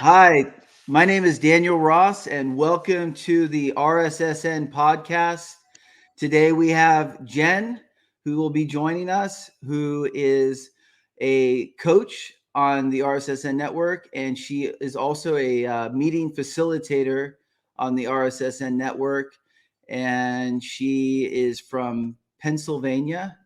Hi, my name is Daniel Ross, and welcome to the RSSN podcast. Today we have Jen, who will be joining us, who is a coach on the RSSN network, and she is also a meeting facilitator on the RSSN network. And she is from Pennsylvania,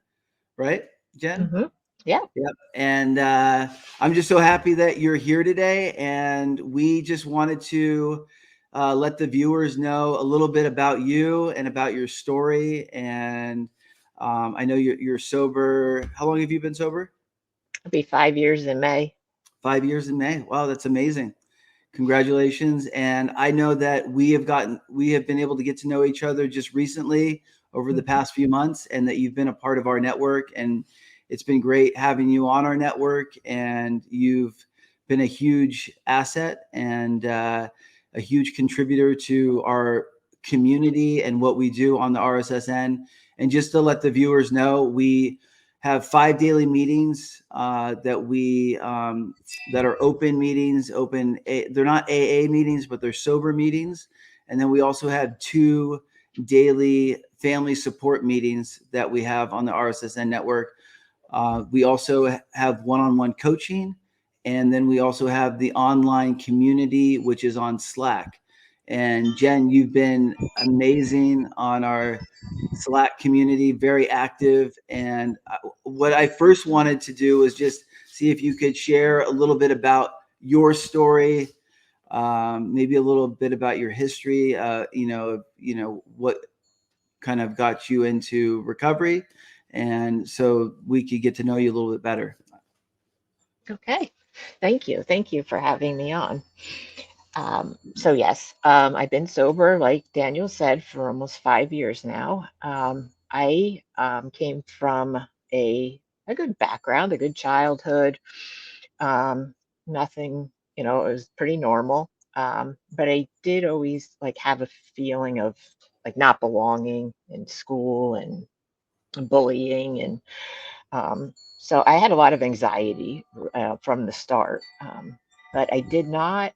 right, Jen? Hmm. Yeah. Yep. And I'm just so happy that you're here today. And we just wanted to let the viewers know a little bit about you and about your story. And I know you're sober. How long have you been sober? It'll be 5 years in May. 5 years in May. Wow, that's amazing. Congratulations. And I know that we have been able to get to know each other just recently over the Mhm. past few months, and that you've been a part of our network. And it's been great having you on our network. And you've been a huge asset and a huge contributor to our community and what we do on the RSSN. And just to let the viewers know, we have 5 daily meetings that are open meetings. They're not AA meetings, but they're sober meetings. And then we also have 2 daily family support meetings that we have on the RSSN network. We also have one-on-one coaching, and then we also have the online community, which is on Slack. And Jen, you've been amazing on our Slack community, very active. And what I first wanted to do was just see if you could share a little bit about your story, maybe a little bit about your history. What kind of got you into recovery, and so we could get to know you a little bit better. Okay. Thank you. Thank you for having me on. So yes, I've been sober, like Daniel said, for almost 5 years now. I came from a good background, a good childhood. Um, Nothing, it was pretty normal. But I did always like have a feeling of like not belonging in school and bullying so I had a lot of anxiety from the start, but I did not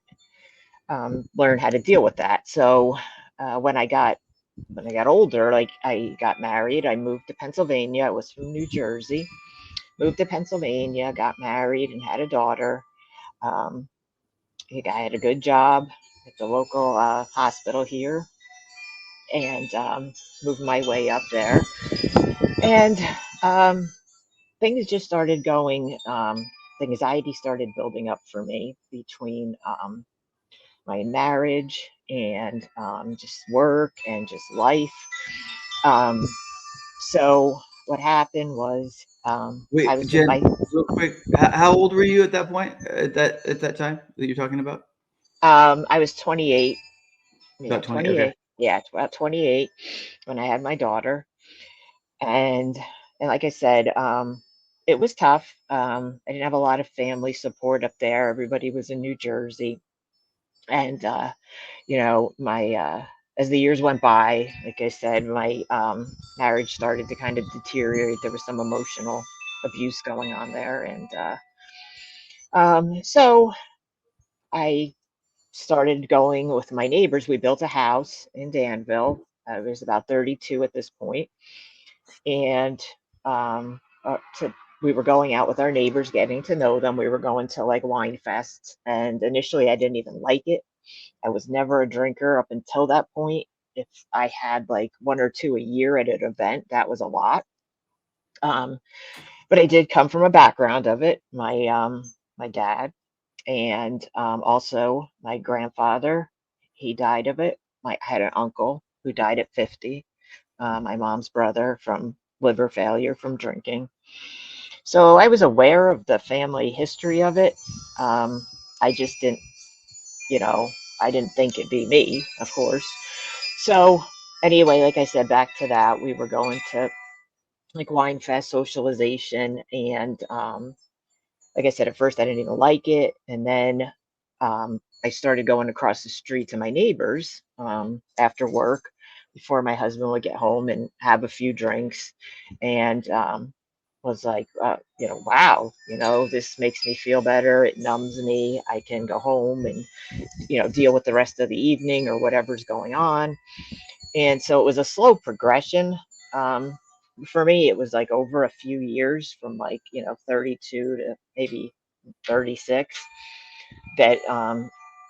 learn how to deal with that. So when I got older, like I got married, I moved to Pennsylvania. I was from New Jersey, moved to Pennsylvania, got married, and had a daughter. Um, I had a good job at the local hospital here, and moved my way up there, and um, things just started going. The anxiety started building up for me between my marriage and just work and just life. Um, so what happened was I Wait, was with Jen, my real quick, how old were you at that point? At that time that you're talking about? I was 28. Yeah, About 20. Okay. 28. Yeah, about 28 when I had my daughter, and and like I said, it was tough. I didn't have a lot of family support up there. Everybody was in New Jersey, and my as the years went by, like I said, my marriage started to kind of deteriorate. There was some emotional abuse going on there, and so I started going with my neighbors. We built a house in Danville. I was about 32 at this point, and we were going out with our neighbors, getting to know them. We were going to like wine fests, and initially I didn't even like it. I was never a drinker up until that point. If I had like one or two a year at an event, that was a lot. Um, but I did come from a background of it. My dad and also my grandfather, he died of it. I had an uncle who died at 50. My mom's brother from liver failure from drinking. So I was aware of the family history of it. I just didn't, you know, I didn't think it'd be me, of course. So anyway, like I said, back to that, we were going to like wine fest socialization, and like I said, at first I didn't even like it, and then I started going across the street to my neighbors after work before my husband would get home and have a few drinks, and was like, wow, this makes me feel better. It numbs me. I can go home and, deal with the rest of the evening or whatever's going on. And so it was a slow progression. Um, for me, it was like over a few years from like, 32 to maybe 36 that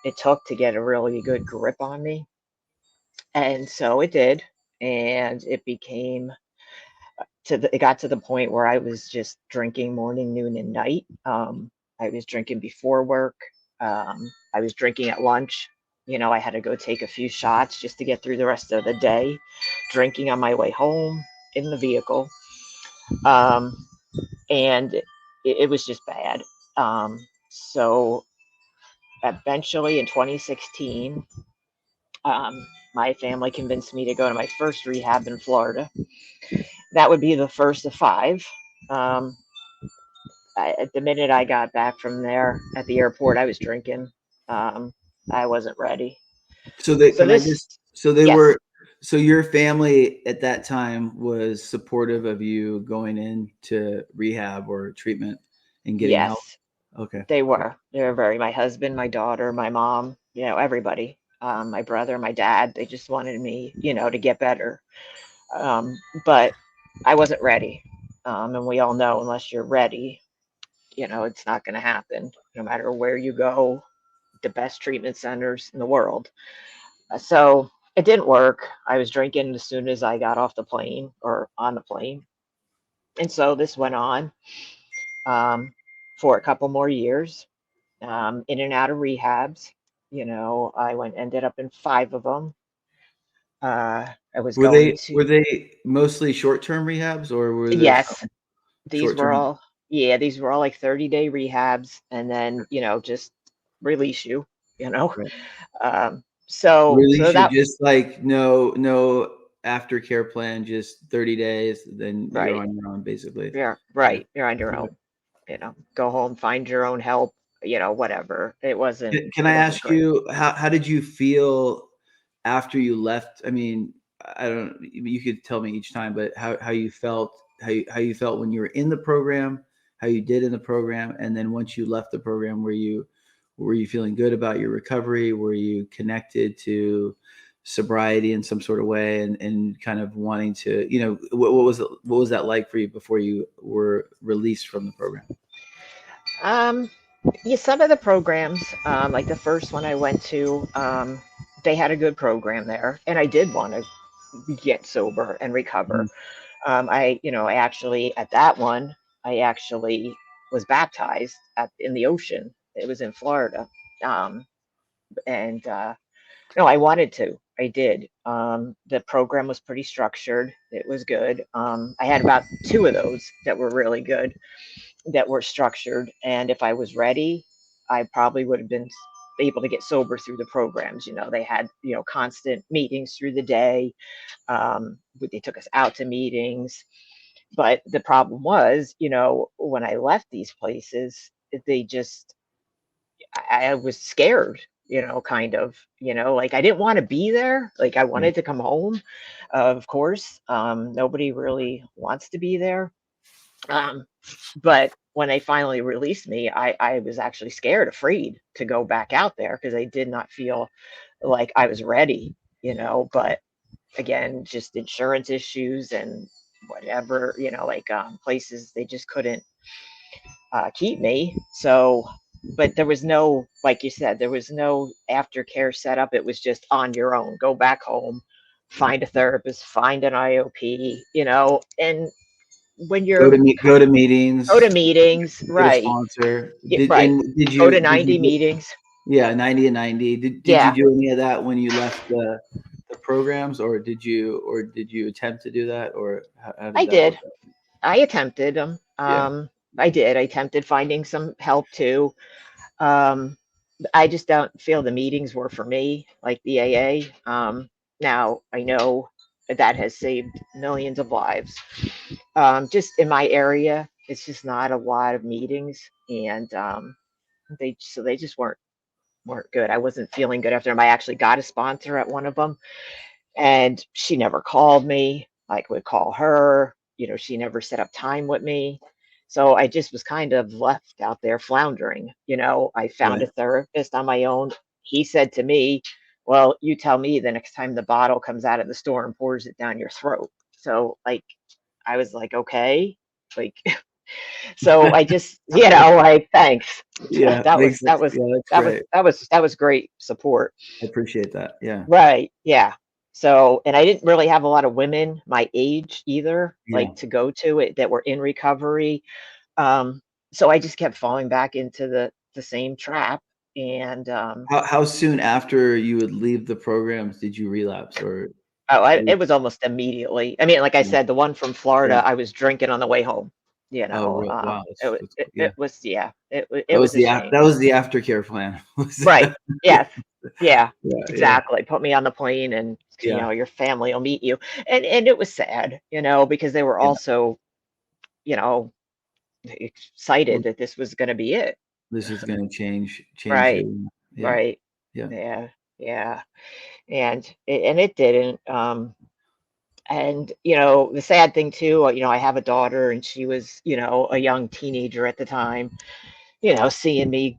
it took to get a really good grip on me. And so it did. And it got to the point where I was just drinking morning, noon, and night. I was drinking before work. I was drinking at lunch. I had to go take a few shots just to get through the rest of the day, drinking on my way home in the vehicle. Um, and it was just bad. So eventually in 2016, um, my family convinced me to go to my first rehab in Florida. That would be the first of five. Um, the minute I got back from there at the airport, I was drinking. Um, I wasn't ready. So they So can I this, just so they yes, were so your family at that time was supportive of you going into rehab or treatment and getting help? yes, Okay. they were. They were very. My husband, my daughter, my mom, everybody. My brother, my dad. They just wanted me, to get better. Um, but I wasn't ready. And we all know, unless you're ready, it's not going to happen. No matter where you go, the best treatment centers in the world. So it didn't work. I was drinking as soon as I got off the plane or on the plane. And so this went on um, for a couple more years, in and out of rehabs. Ended up in five of them. I was Were going they were to, they mostly short-term rehabs or were there yes, some these were short-term? all, yeah, these were all like 30-day rehabs and then, just release you, you know. Right. So Release you that, just like no aftercare plan, just 30 days, then you're right. on your own basically. Yeah, Yeah. right. You're on your Okay. own. Go home, find your own help, whatever. It wasn't Can it I wasn't ask great. you how did you feel after you left? I mean, I don't. You could tell me each time, but how you felt, how you felt when you were in the program, how you did in the program, and then once you left the program, were you feeling good about your recovery? Were you connected to sobriety in some sort of way, and kind of wanting to, what was that like for you before you were released from the program? Um, yeah, some of the programs, like the first one I went to, they had a good program there, and I did want to get sober and recover. Mhm. I actually at that one, I actually was baptized in the ocean. It was in Florida, um, and no, I wanted to. I did. The program was pretty structured. It was good. I had about two of those that were really good, that were structured. And if I was ready, I probably would have been able to get sober through the programs. They had, constant meetings through the day. They took us out to meetings. But the problem was, when I left these places, they just I was scared, kind of, like I didn't want to be there. Like I Yeah. wanted to come home, of course. Nobody really wants to be there. Um, but when they finally released me, I was actually scared, afraid to go back out there because I did not feel like I was ready, But again, just insurance issues and whatever, like places they just couldn't keep me. So, but there was no, like you said, there was no aftercare setup. It was just on your own. Go back home, find a therapist, find an IOP, and when Go you're to meet, go to go to meetings, meetings, get a right? sponsor. Right. Did Go to you 90 do, meetings. yeah, 90 and 90. Did you Yeah, do any of that when you left the programs, or did you attempt to do that, or how I did that did. work out? I attempted them. Yeah. I did. I attempted finding some help too. Um, I just don't feel the meetings were for me, like the AA. Now I know that has saved millions of lives. Just in my area, it's just not a lot of meetings, and they just weren't good. I wasn't feeling good after them. I actually got a sponsor at one of them, and she never called me. I would call her, she never set up time with me. So I just was kind of left out there floundering. I found Right. a therapist on my own. He said to me, well, you tell me the next time the bottle comes out of the store and pours it down your throat. So like, I was like, okay, like, so I just, like, thanks. Yeah. That was, Makes that sense. was, Yeah. That's that was, great. that was great support. I appreciate that. Yeah. Right. Yeah. So, and I didn't really have a lot of women my age either, Yeah. like to go to it that were in recovery. Um, so I just kept falling back into the same trap. And How soon after you would leave the programs did you relapse or? it was almost immediately. I mean, like I Yeah. said, the one from Yeah. Florida, I was drinking on the way home. Oh, real, wow. That's It, cool. it Yeah. was, yeah, it was a shame. That was the aftercare plan. Right. Yes. Yeah, Yeah. Yeah. exactly. Put me on the plane and, Yeah. your family will meet you. And it was sad, because they were Yeah. also, you know, Well, excited that this was going to be it. this is going to change Right. you. Yeah. Right. Yeah. Yeah. Yeah. And it didn't. And the sad thing too, I have a daughter and she was, a young teenager at the time, seeing me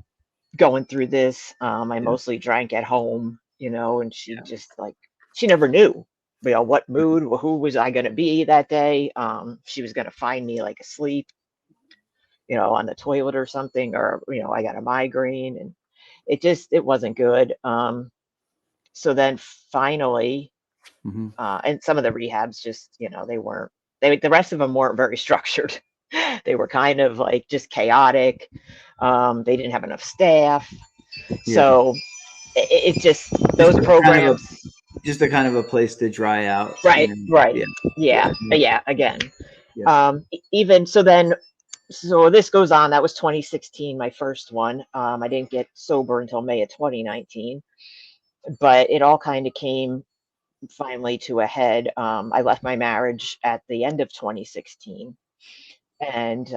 going through this. I Yeah. mostly drank at home, and she just like, she never knew, what mood, who was I going to be that day. She was going to find me like asleep, on the toilet or something, or, I got a migraine, and it wasn't good. So then finally, Hmm. and some of the rehabs just, the rest of them weren't very structured. They were kind of like just chaotic. They didn't have enough staff. Yeah. So it just, Just those a kind of a programs. just a kind of a place to dry out. Right, right. Yeah. Yeah, Yeah. yeah, again. Yeah. Even so then, so this goes on. That was 2016, my first one. I didn't get sober until May of 2019, but it all kind of came finally to a head. I left my marriage at the end of 2016, and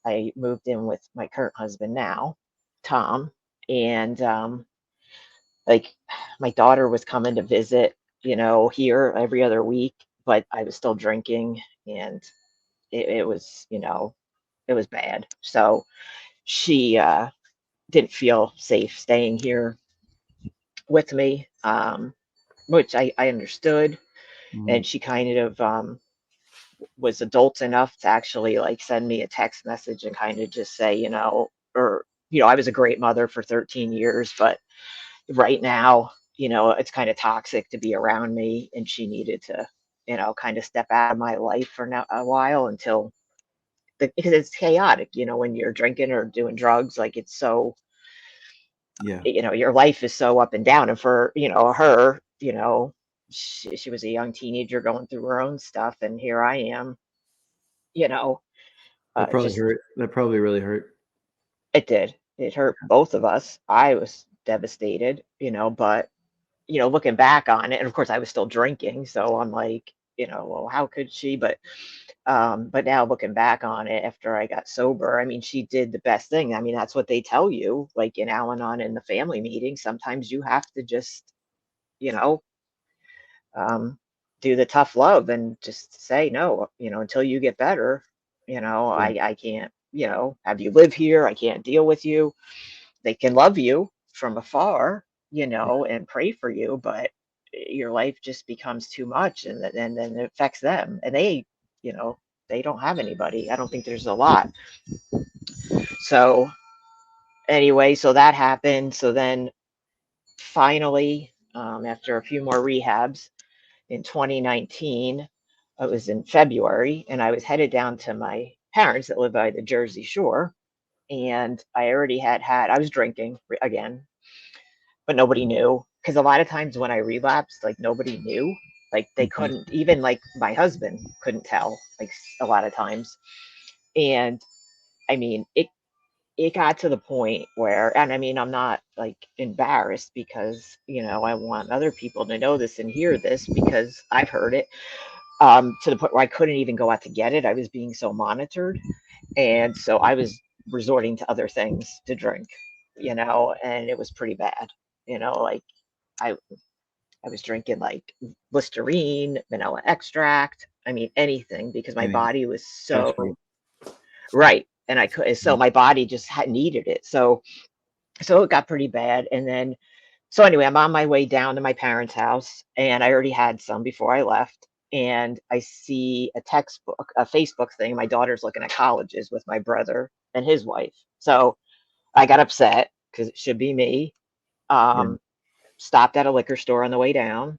I moved in with my current husband now, Tom. And like, my daughter was coming to visit, here every other week, but I was still drinking, and it was, it was bad. So she didn't feel safe staying here with me, which I understood. Mhm. And she kind of was adult enough to actually like send me a text message and kind of just say, or, I was a great mother for 13 years, but right now, it's kind of toxic to be around me. And she needed to, kind of step out of my life for now a while until because it's chaotic, when you're drinking or doing drugs, like it's so, Yeah. your life is so up and down. And for, her, she was a young teenager going through her own stuff. And here I am, you know, That probably just, hurt. That probably really hurt. it did. It hurt both of us. I was devastated, but, looking back on it, and of course I was still drinking. So I'm like, well, how could she? But now looking back on it after I got sober, I mean, she did the best thing. I mean, that's what they tell you, like in Al-Anon in the family meeting. Sometimes you have to just, you know, um, do the tough love and just say no, until you get better. Yeah. I can't, have you live here. I can't deal with you. They can love you from afar, Yeah. and pray for you, but your life just becomes too much, and then it affects them, and you know, they don't have anybody. I don't think there's a lot. So anyway, so that happened. So then finally, after a few more rehabs in 2019, it was in February, and I was headed down to my parents that live by the Jersey Shore, and I already I was drinking again, but nobody knew, because a lot of times when I relapsed, like nobody knew, like they Mhm. couldn't, even like my husband couldn't tell, like a lot of times. And I mean, it got to the point where, and I mean, I'm not like embarrassed because, I want other people to know this and hear this because I've heard it, to the point where I couldn't even go out to get it. I was being so monitored. And so I was resorting to other things to drink, and it was pretty bad, like I I was drinking like Listerine, vanilla extract. I mean, anything because my Anything. body was Touch so free. right. And I could, so my body just had needed it. So it got pretty bad. And then, so anyway, I'm on my way down to my parents' house and I already had some before I left. And I see a textbook, a Facebook thing. My daughter's looking at colleges with my brother and his wife. So I got upset because it should be me. Yeah. Um, Stopped at a liquor store on the way down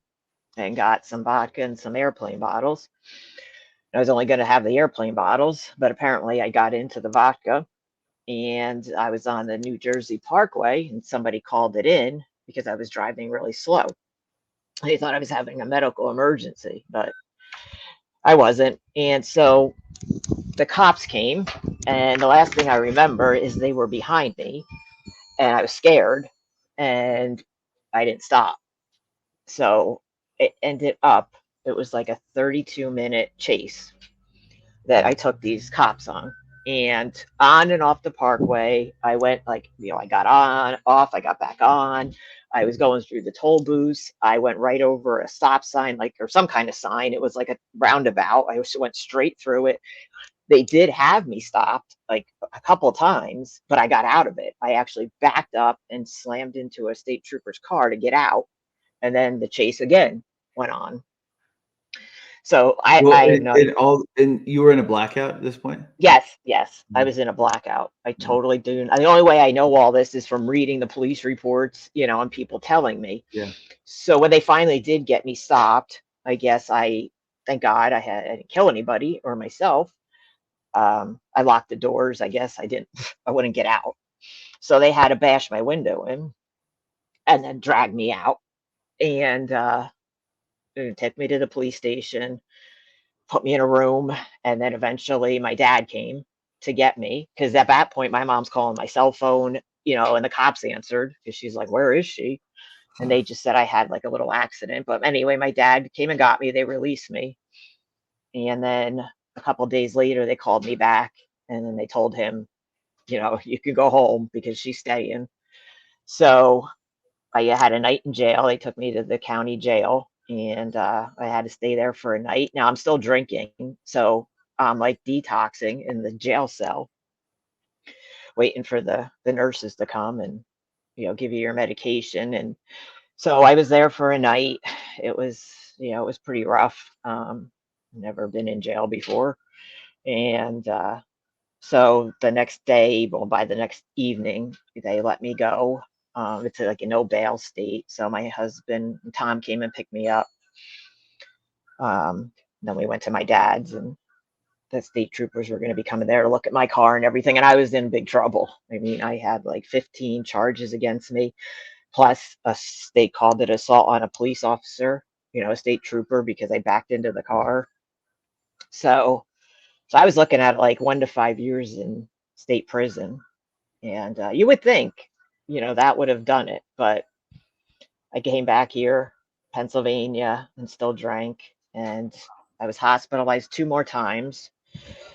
and got some vodka and some airplane bottles. I was only going to have the airplane bottles, but apparently I got into the vodka and I was on the New Jersey Parkway and somebody called it in because I was driving really slow. They thought I was having a medical emergency, but I wasn't. And so the cops came, and the last thing I remember is they were behind me and I was scared and I didn't stop. So it ended up, it was like a 32-minute chase that I took these cops on and off the parkway. I went like, I got on, off, I got back on. I was going through the toll booths. I went right over a stop sign, like, or some kind of sign. It was like a roundabout. I went straight through it. They did have me stopped like a couple of times, but I got out of it. I actually backed up and slammed into a state trooper's car to get out. And then the chase again went on. So Well, I have no. and you were in a blackout at this point? Yes, yes, I Mhm. was in a blackout. I Yeah. totally do. The only way I know all this is from reading the police reports, and people telling me. Yeah. So when they finally did get me stopped, I guess thank God I didn't kill anybody or myself. I locked the doors. I guess I wouldn't get out. So they had to bash my window in and then drag me out and take me to the police station, put me in a room, and then eventually my dad came to get me because at that point my mom's calling my cell phone, and the cops answered because she's like, "Where is she?" And they just said I had like a little accident. But anyway, my dad came and got me. They released me, and then a couple of days later they called me back, and then they told him, you can go home because she's staying. So I had a night in jail. They took me to the county jail, and I had to stay there for a night. Now I'm still drinking, so I'm like detoxing in the jail cell, waiting for the nurses to come and give you your medication. And so I was there for a night. It was it was pretty rough. Never been in jail before, and so the next day, well, by the next evening, they let me go. It's like a no bail state. So my husband, Tom, came and picked me up. Then we went to my dad's, and the state troopers were going to be coming there to look at my car and everything. And I was in big trouble. I mean, I had like 15 charges against me, plus they called it assault on a police officer, a state trooper, because I backed into the car. So, so I was looking at like 1 to 5 years in state prison. And you would think, that would have done it. But I came back here, Pennsylvania, and still drank. And I was hospitalized 2 more times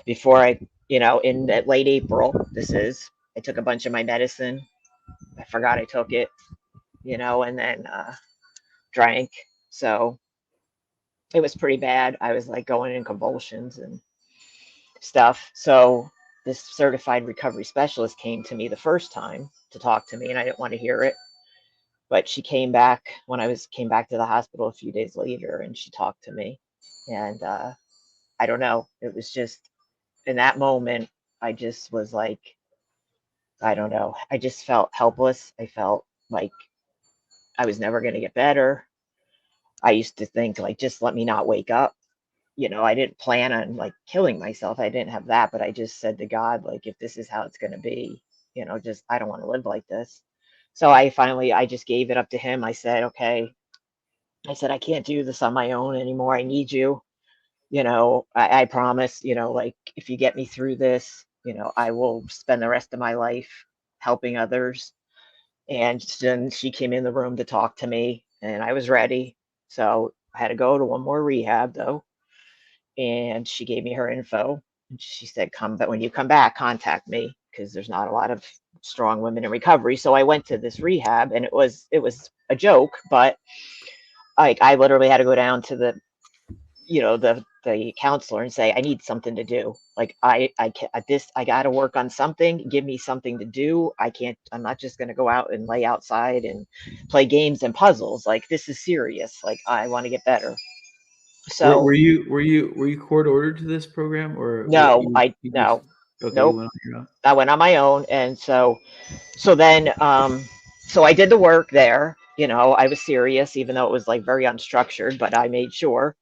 before in late April, I took a bunch of my medicine. I forgot I took it, and then drank. So it was pretty bad. I was like going in convulsions and stuff. So this certified recovery specialist came to me the first time to talk to me, and I didn't want to hear it. But she came back when came back to the hospital a few days later, and she talked to me. And I don't know, it was just in that moment, I just was like, I don't know, I just felt helpless. I felt like I was never going to get better. I used to think like, just let me not wake up. I didn't plan on like killing myself. I didn't have that, but I just said to God, like, if this is how it's going to be, just I don't want to live like this. So I just gave it up to him. I said, okay, I said, I can't do this on my own anymore. I need you. I promise, like if you get me through this, I will spend the rest of my life helping others. And then she came in the room to talk to me, and I was ready. So I had to go to one more rehab though. And she gave me her info. And she said, but when you come back, contact me because there's not a lot of strong women in recovery. So I went to this rehab, and it was a joke, but Like I literally had to go down to the, the counselor and say, I need something to do. Like I can't, I got to work on something. Give me something to do. I can't. I'm not just going to go out and lay outside and play games and puzzles. Like this is serious. Like I want to get better. Were, So were you were you were you court ordered to this program, or what no, you I you just no, okay, you nope. went on your own? I went on my own, and so then so I did the work there. I was serious, even though it was like very unstructured, but I made sure.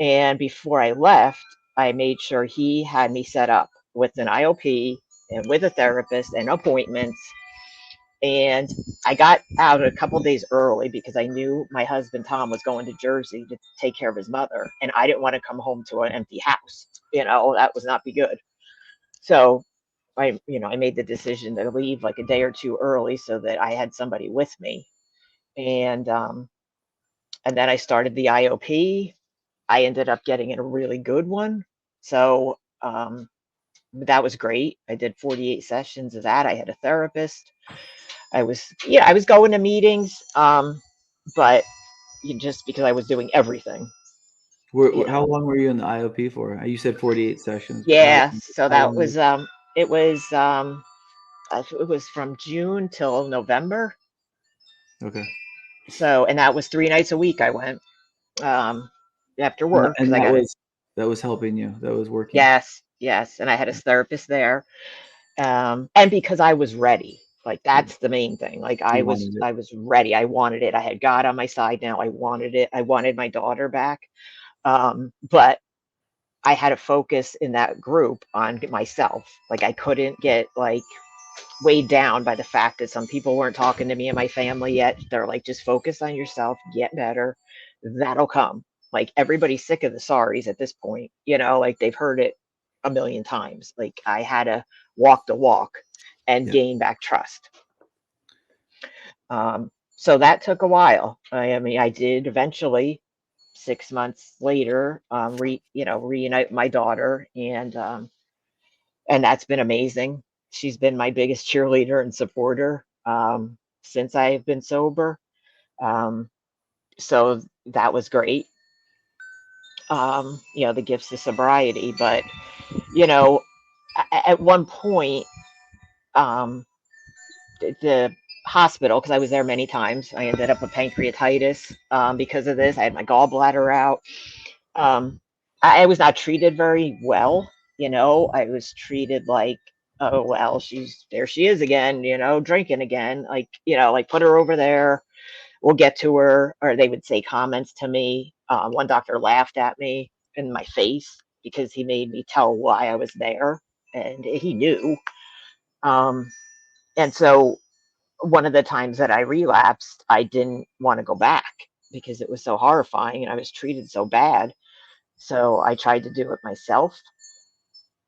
And before I left, I made sure he had me set up with an IOP and with a therapist and appointments. And I got out a couple days early because I knew my husband Tom was going to Jersey to take care of his mother, and I didn't want to come home to an empty house. That would not be good. So I made the decision to leave like a day or two early so that I had somebody with me. And then I started the IOP. I ended up getting a really good one. So that was great. I did 48 sessions of that. I had a therapist. I was going to meetings, but just because I was doing everything, you How know. long were you in the IOP for? You said 48 sessions, but Yeah. So how that long? was it was it was from June till November. Okay, So, and that was 3 nights a week I went um, after and that, work because and I that got it. was that was helping you. That was working. Yes, yes, and I had a therapist there, and because I was ready. Like Yeah, that's the main thing. Like you wanted it. I was ready. I wanted it. I had God on my side now. I wanted it. I wanted my daughter back. But I had to focus in that group on myself. Like I couldn't get like weighed down by the fact that some people weren't talking to me and my family yet. They're like, just focus on yourself, get better. That'll come. Like everybody's sick of the sorries at this point, like they've heard it a million times. Like I had to walk the walk and Yeah. gain back trust. So that took a while. I mean, I did eventually 6 months later, reunite my daughter, and that's been amazing. She's been my biggest cheerleader and supporter since I've been sober. Um, so that was great. The gifts of sobriety. But, you know, at one point, um, the hospital, because I was there many times, I ended up with pancreatitis because of this. I had my gallbladder out. Um, I was not treated very well. I was treated like, oh well, she is again, drinking again. Like put her over there. We'll get to her. Or they would say comments to me. One doctor laughed at me in my face because he made me tell why I was there, and he knew. Um, and so one of the times that I relapsed, I didn't want to go back because it was so horrifying and I was treated so bad. So I tried to do it myself.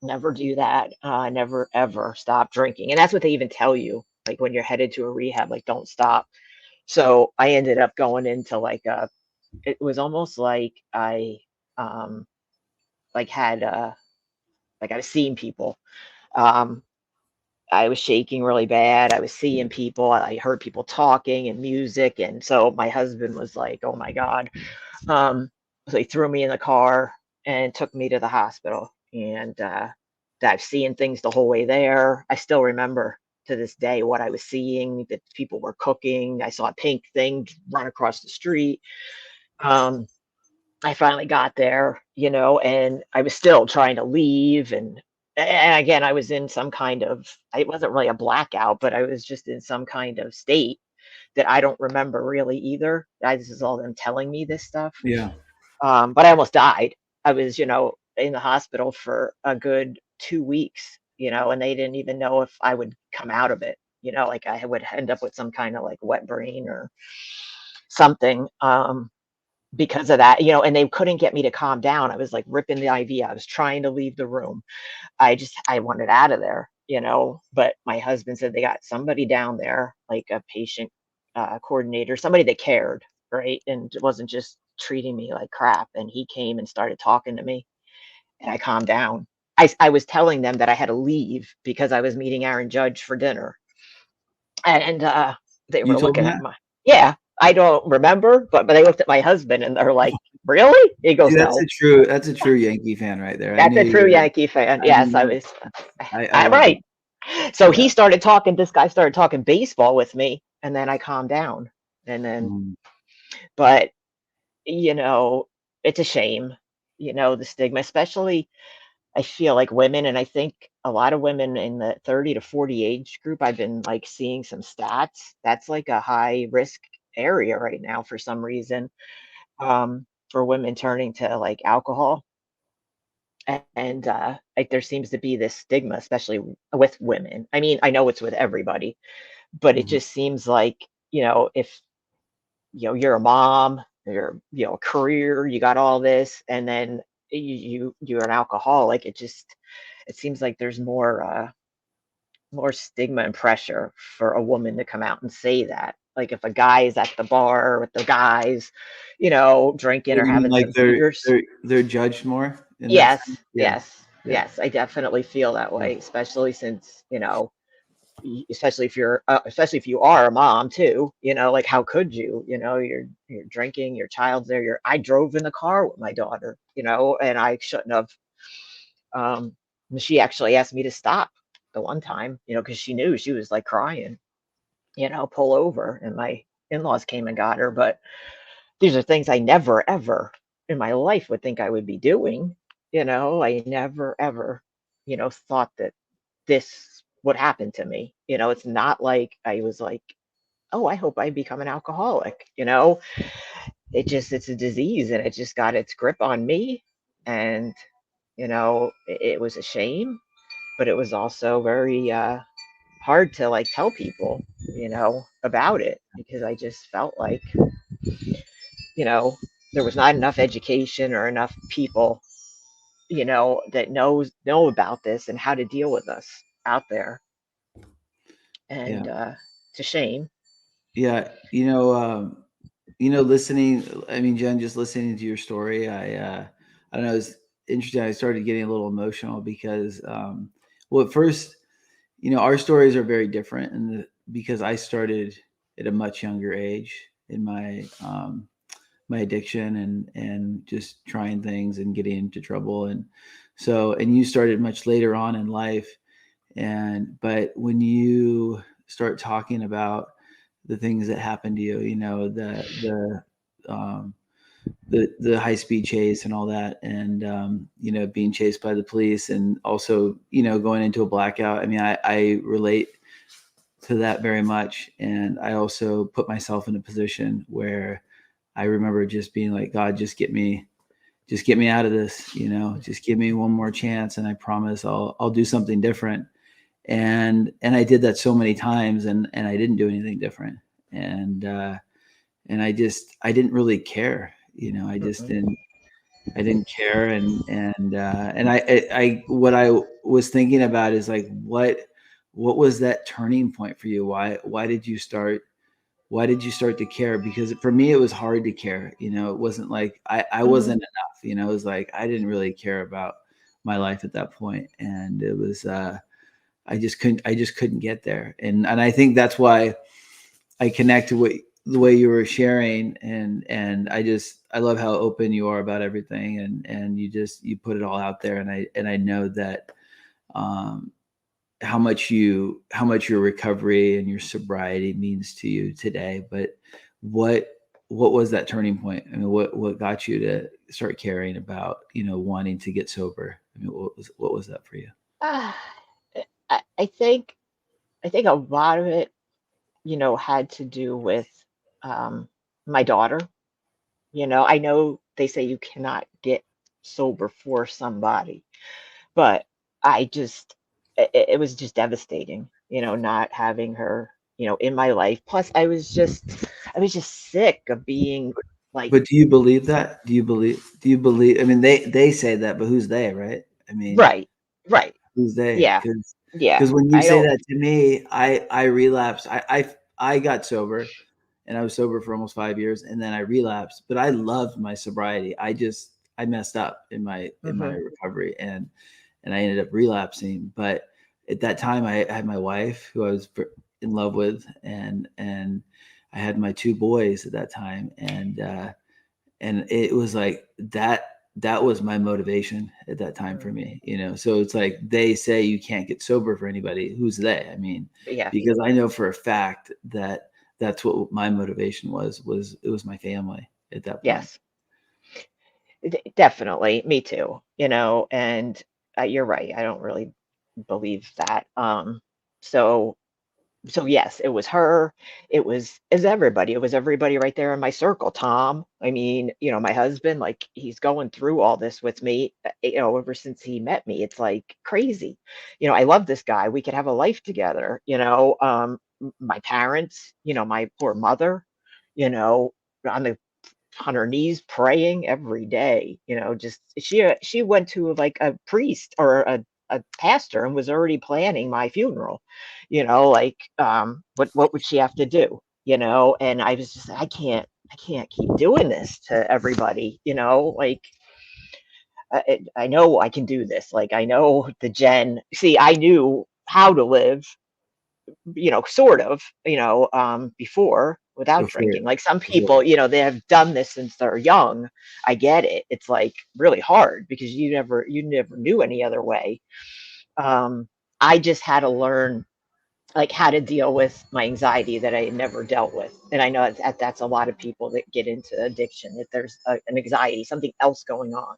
Never do that. Never ever stop drinking. And that's what they even tell you, like when you're headed to a rehab, like don't stop. So I ended up going into it was almost like um, like had, like I was seeing people. Um, I was shaking really bad. I was seeing people. I heard people talking and music. And so my husband was like, oh my God. So he threw me in the car and took me to the hospital. And I've seen things the whole way there. I still remember to this day what I was seeing, that people were cooking. I saw a pink thing run across the street. Um, I finally got there, and I was still trying to leave. And again, I was in some kind of, it wasn't really a blackout, but I was just in some kind of state that I don't remember really either. This is all them telling me this stuff. Yeah. But I almost died. I was, in the hospital for a good 2 weeks, and they didn't even know if I would come out of it. Like I would end up with some kind of like wet brain or something because of that, and they couldn't get me to calm down. I was like ripping the IV. I was trying to leave the room. I wanted out of there, but my husband said they got somebody down there, like a patient coordinator, somebody that cared, right? And it wasn't just treating me like crap. And he came and started talking to me, and I calmed down. I was telling them that I had to leave because I was meeting Aaron Judge for dinner. And they You were told him looking at that? my, yeah. I don't remember, but I looked at my husband and they're like, "Really?" He See, goes, "No." that's a true Yankee fan right there. I That's knew a you true were. Yankee fan. I Yes, I mean, was. I I'm love it. right. So Yeah. he started talking. This guy started talking baseball with me, and then I calmed down. And then, Mm, but it's a shame, the stigma, especially I feel like women, and I think a lot of women in the 30 to 40 age group, I've been like seeing some stats. That's like a high risk area right now for some reason, for women turning to like alcohol. And like there seems to be this stigma, especially with women. I mean, I know it's with everybody, but it mhm. just seems like, if you're a mom, you're a career, you got all this, and then you're an alcoholic. It seems like there's more stigma and pressure for a woman to come out and say that. Like if a guy is at the bar with the guys, drinking So or you mean having like some beers. they're judged more in that Yes, sense? Yeah. yes, Yeah. yes. I definitely feel that Yeah. way, especially since, especially if you are a mom too, like how could you, you're drinking, your child's there, I drove in the car with my daughter, and I shouldn't have. Um, and she actually asked me to stop the one time, because she knew she was like crying, pull over, and my in-laws came and got her. But these are things I never ever in my life would think I would be doing. I never ever, thought that this would happen to me. It's not like I was like, oh, I hope I become an alcoholic. It's a disease and it just got its grip on me. And, it was a shame, but it was also very hard to like tell people, about it because I just felt like, you know, there was not enough education or enough people, that know about this and how to deal with us out there. Yeah. And it's a shame. Yeah. Listening, I mean, Jen, just listening to your story, I don't know, it's interesting. I started getting a little emotional because, well, at first, our stories are very different, and because I started at a much younger age in my addiction and just trying things and getting into trouble, and you started much later on in life, but when you start talking about the things that happened to you, um, the high speed chase and all that, and being chased by the police, and also going into a blackout. I mean, I relate to that very much, and I also put myself in a position where I remember just being like, God, just get me out of this. Just give me one more chance, and I promise I'll do something different. And I did that so many times, and I didn't do anything different. And I didn't really care. I just Mm-mm, didn't care. And what I was thinking about is like, what was that turning point for you? Why did you start to care? Because for me, it was hard to care. It wasn't like I mm-hmm, wasn't enough. It was like I didn't really care about my life at that point, and it was I just couldn't get there. And I think that's why I connect with the way you were sharing, and I love how open you are about everything, and you put it all out there, and I know that um, how much your recovery and your sobriety means to you today. But what what was that turning point? I mean, what got you to start caring about wanting to get sober? I mean, what was that for you? Ah, I think a lot of it, had to do with um, my daughter. I know they say you cannot get sober for somebody, but I just, it was just devastating, not having her, in my life. Plus, I was just sick of being like, But do you believe that? Do you believe? I mean, they say that, but who's they, right? I mean, right, right, who's they? yeah, yeah. Because when you I say don't. that to me, I relapsed. I got sober, and I was sober for almost 5 years, and then I relapsed. But I loved my sobriety. I messed up in my Hmm. recovery, and I ended up relapsing. But at that time, I had my wife, who I was in love with, and I had my two boys at that time, and it was like that was my motivation at that time for me, you know. So it's like they say you can't get sober for anybody. Who's they? I mean, Yeah. because I know for a fact that that's what my motivation was it was my family at that point. Yes. Definitely. Me too. And you're right. I don't really believe that. So so yes, it was her. It was everybody. It was everybody right there in my circle. Tom, I mean, my husband, like he's going through all this with me, ever since he met me. It's like crazy. I love this guy. We could have a life together. My parents, my poor mother, you know, on the on her knees praying every day. Just she went to like a priest or a pastor and was already planning my funeral. Like what would she have to do? And I was just, I can't keep doing this to everybody. Like I know I can do this. Like I know the Jen. See, I knew how to live, sort of, before without Before, drinking. Like some before, people, they have done this since they're young. I get it. It's like really hard because you never knew any other way. Um, I just had to learn like how to deal with my anxiety that I had never dealt with. And I know that's a lot of people that get into addiction, that there's an anxiety, something else going on,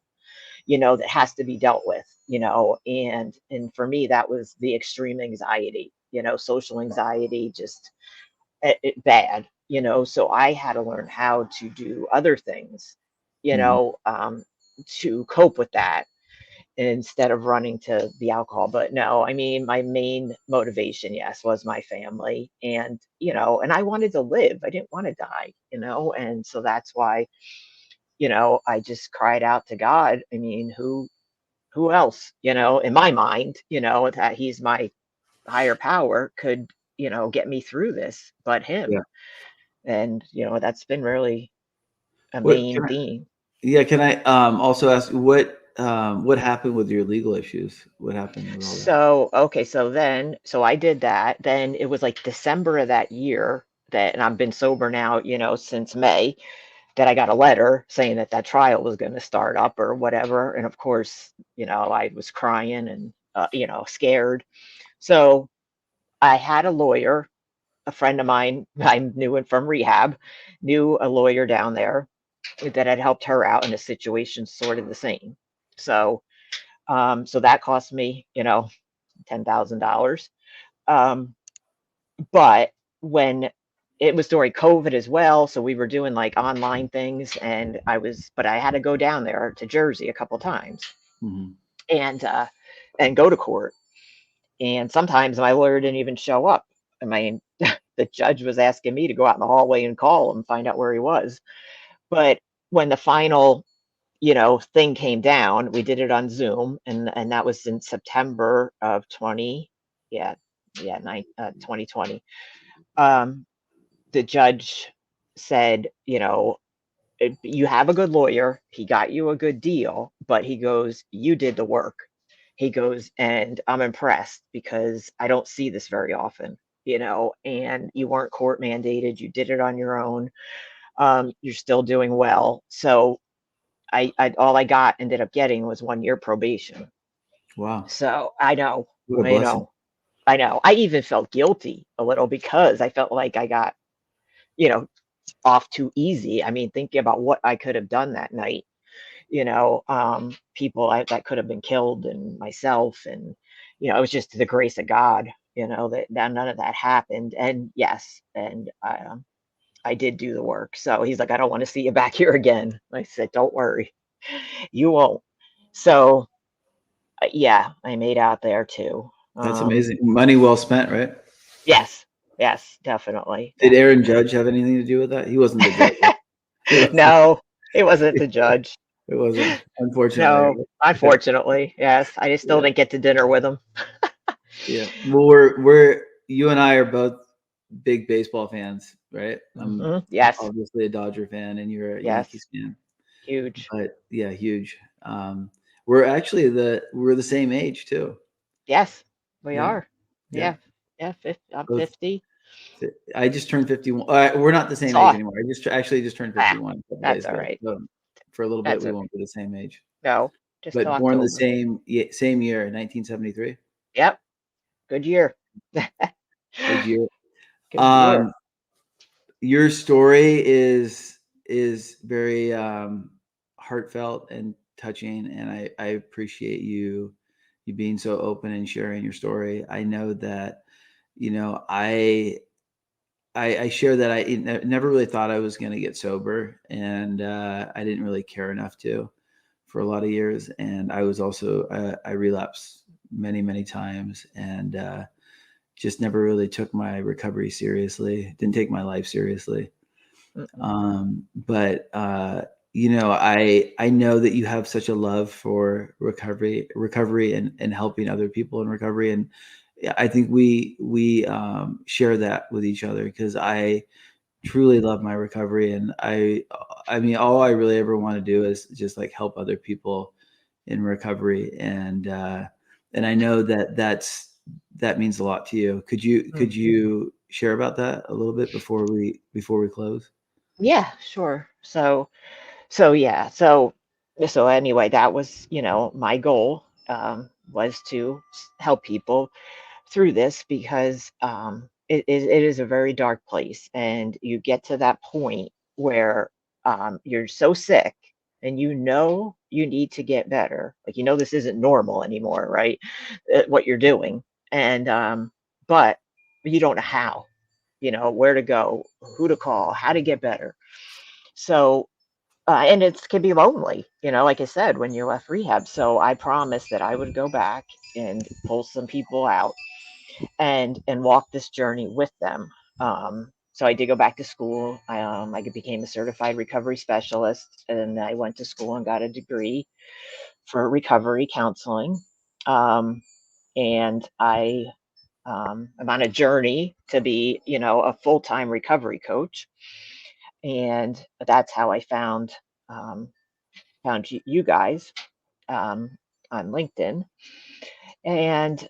that has to be dealt with, and for me, that was the extreme anxiety, social anxiety, just bad, so I had to learn how to do other things, mhm, to cope with that instead of running to the alcohol. But no, I mean, my main motivation, yes, was my family. And I wanted to live. I didn't want to die, and so that's why, I just cried out to God. I mean, who else, in my mind, that he's my higher power could, get me through this but him. yeah. And, that's been really a What main can I, theme. yeah, can I also ask what happened with your legal issues? What happened with all that? So, okay, so I did that. Then it was like December of that year and I've been sober now, since May, that I got a letter saying that that trial was going to start up or whatever. And of course, I was crying and, scared. So I had a lawyer, a friend of mine, I knew him from rehab, knew a lawyer down there that had helped her out in a situation sort of the same. So, so that cost me, $10,000. Um, but when it was during COVID as well, so we were doing like online things, and but I had to go down there to Jersey a couple times Hmm. and go to court. And sometimes my lawyer didn't even show up. I mean, the judge was asking me to go out in the hallway and call him and find out where he was. But when the final, thing came down, we did it on Zoom, and that was in September of 20, yeah, 2020. Um, the judge said, you have a good lawyer. He got you a good deal, but he goes, you did the work. He goes, and I'm impressed because I don't see this very often, and you weren't court mandated. You did it on your own. You're still doing well. So I all I got ended up getting was 1 year probation. Wow, So I know, what a I blessing. know, I know. I even felt guilty a little because I felt like I got, you know, off too easy. I mean, thinking about what I could have done that night, people that could have been killed and myself. And, it was just the grace of God, that none of that happened. And yes, and I did do the work. So he's like, I don't want to see you back here again. I said, don't worry, you won't. So yeah, I made out there too. That's amazing. Money well spent, right? Yes, yes, definitely, Did Aaron definitely. Judge have anything to do with that? He wasn't the judge. Right? He wasn't. No, it wasn't the judge. It wasn't. Unfortunately. No, Right? Yeah. unfortunately, yes. I just still Yeah. didn't get to dinner with him. Yeah. Well, we're you and I are both big baseball fans, right? I'm Yes, obviously a Dodger fan, and you're a yes, Yankees fan. huge. But yeah, huge. We're the same age too. Yes, we Yeah. are. Yeah. Yeah, yeah. I'm Both 50. I just turned 51. We're not the same age Saw. anymore. I just actually just turned Ah, 51 a couple that's days all ago. right. So for a little bit, That's we okay. won't be the same age. No, just till But born the October. same year, 1973. Yep. Good year. Good year. Good year. Um, your story is very heartfelt and touching, and I appreciate you being so open and sharing your story. I know that, I share that I never really thought I was going to get sober, and I didn't really care enough to for a lot of years. And I was also I relapsed many times, and just never really took my recovery seriously. Didn't take my life seriously. Mm-mm. But I know that you have such a love for recovery and helping other people in recovery, and I think we share that with each other, because I truly love my recovery, and I mean, all I really ever want to do is just like help other people in recovery, and I know that that means a lot to you. Could Mm. you share about that a little bit before we close? Yeah, sure. So yeah, so anyway, that was, my goal, was to help people through this because it is a very dark place, and you get to that point where you're so sick and you need to get better. Like, this isn't normal anymore, right? What you're doing. And but you don't know how, where to go, who to call, how to get better. So and it can be lonely, like I said, when you left rehab. So I promised that I would go back and pull some people out and walk this journey with them. So I did go back to school. I became a certified recovery specialist, and I went to school and got a degree for recovery counseling. Um, and I'm on a journey to be, a full time recovery coach, and that's how I um, found you guys um, on LinkedIn, and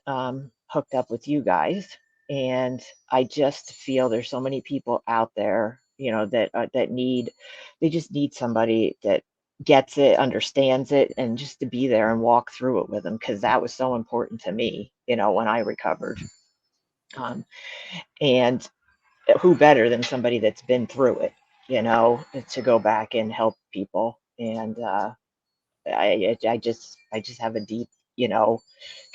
hooked up with you guys. And I just feel there's so many people out there, they just need somebody that gets it, understands it, and just to be there and walk through it with them, because that was so important to me, when I recovered. Um, and who better than somebody that's been through it, to go back and help people. And I just have a deep,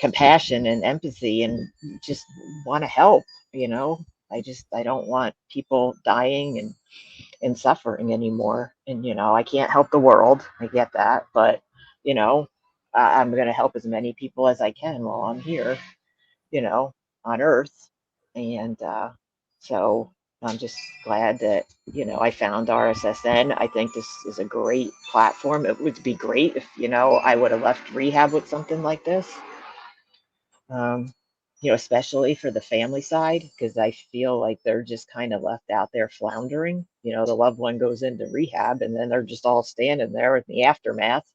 compassion and empathy, and just want to help. You know, I don't want people dying and suffering anymore. And I can't help the world. I get that, but you know, I'm gonna help as many people as I can while I'm here. You know, on Earth, and so I'm just glad that I found RSSN. I think this is a great platform. It would be great if I would have left rehab with something like this. Um, especially for the family side, because I feel like they're just kind of left out there floundering. The loved one goes into rehab, and then they're just all standing there in the aftermath.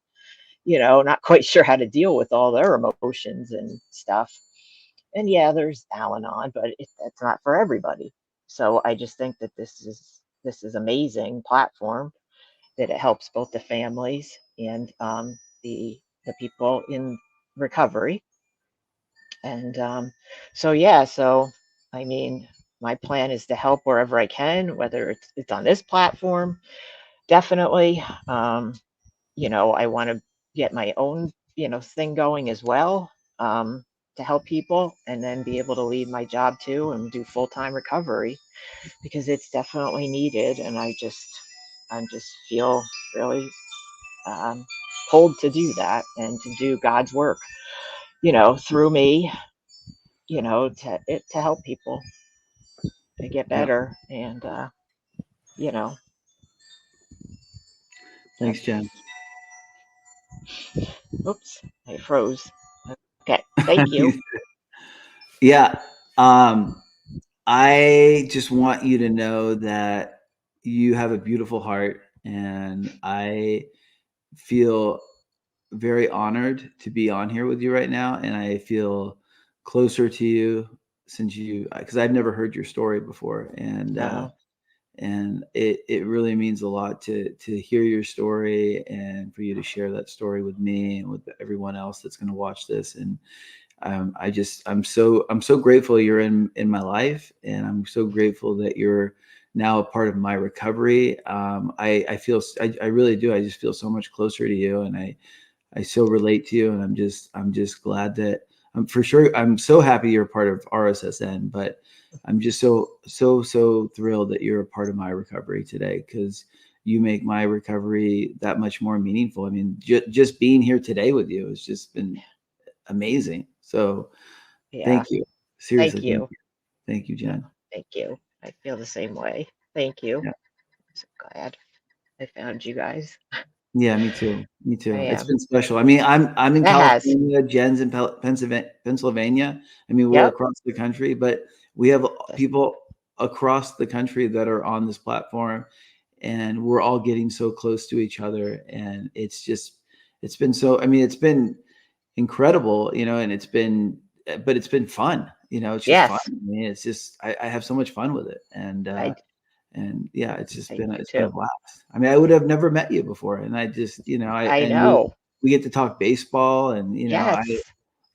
Not quite sure how to deal with all their emotions and stuff. And yeah, there's Al-Anon, but it's not for everybody. So I just think that this is amazing platform, that it helps both the families and the people in recovery. And so yeah, so I mean, my plan is to help wherever I can, whether it's on this platform, definitely. I want to get my own, thing going as well, to help people, and then be able to leave my job too and do full time recovery, because it's definitely needed. And I just feel really um, pulled to do that and to do God's work, through me, to help people to get Yeah. better. And, you know, Thanks, that's, Jen. oops, I froze. Okay. Thank you. Yeah. Um, I just want you to know that you have a beautiful heart, and I feel very honored to be on here with you right now, and I feel closer to you since you, because I've never heard your story before, No. and it really means a lot to hear your story and for you to share that story with me and with everyone else that's going to watch this. And I'm so grateful you're in my life, and I'm so grateful that you're now a part of my recovery. I really do. I just feel so much closer to you, and I so relate to you, and I'm just glad that I'm so happy you're a part of RSSN, but I'm just so thrilled that you're a part of my recovery today, because you make my recovery that much more meaningful. I mean, just being here today with you has just been amazing. So Yeah. thank you. Seriously, Thank thank you. you. Thank you, No, Jen. thank you. I feel the same way. Thank you. Yeah. I'm so glad I found you guys. Yeah, me too. Me I too. It's am. been special. I mean, I'm in It has. California, Jen's in Pennsylvania. I mean, we're Yep. across the country, but we have people across the country that are on this platform, and we're all getting so close to each other. And it's been so, I mean, it's been incredible, and but it's been fun. It's just fun. Yes. I mean, it's just, I have so much fun with it. I And yeah, I do it's been a too. blast. I mean, I would have never met you before, and I just, I and know. we get to talk baseball, and Yes.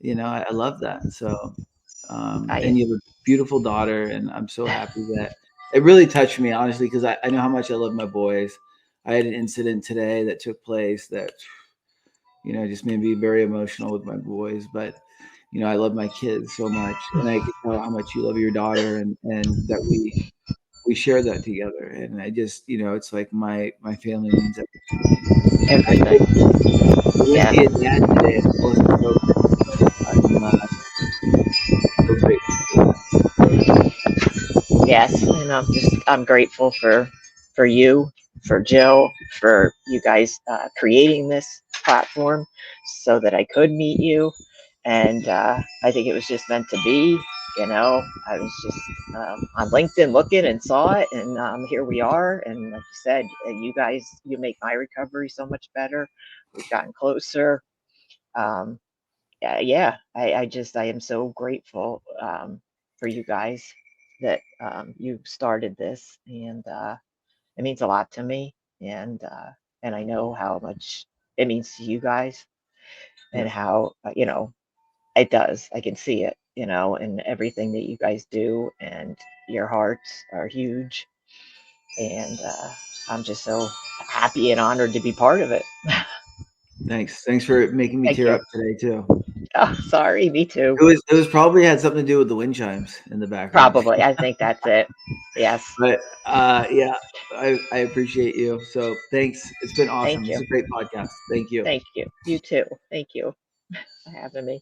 I love that. So, I and you have a beautiful daughter, and I'm so happy that it really touched me, honestly, because I know how much I love my boys. I had an incident today that took place that, just made me very emotional with my boys, but I love my kids so much, and I can tell how much you love your daughter, and that we share that together. And I just, it's like my family means everything to me. everything. I went to Yeah. see a dad today, and I wasn't so grateful, but I'm so grateful for that. Yes. And I'm grateful for you, for Jill, for you guys creating this platform so that I could meet you. And I think it was just meant to be. I was just on LinkedIn looking and saw it, and here we are. And like you said, you guys, you make my recovery so much better. We've gotten closer. Um, yeah, I am so grateful for you guys that you started this, and it means a lot to me, and I know how much it means to you guys, and Yeah, how it does. I can see it, and everything that you guys do, and your hearts are huge, and I'm just so happy and honored to be part of it. thanks for making me Thank tear you. up today too. Oh, sorry, me too. It was probably had something to do with the wind chimes in the background. Probably. I think that's it. Yes. But yeah, I appreciate you. So thanks. It's been awesome. Thank This is you. a great podcast. Thank you. Thank you. You too. Thank you for having me.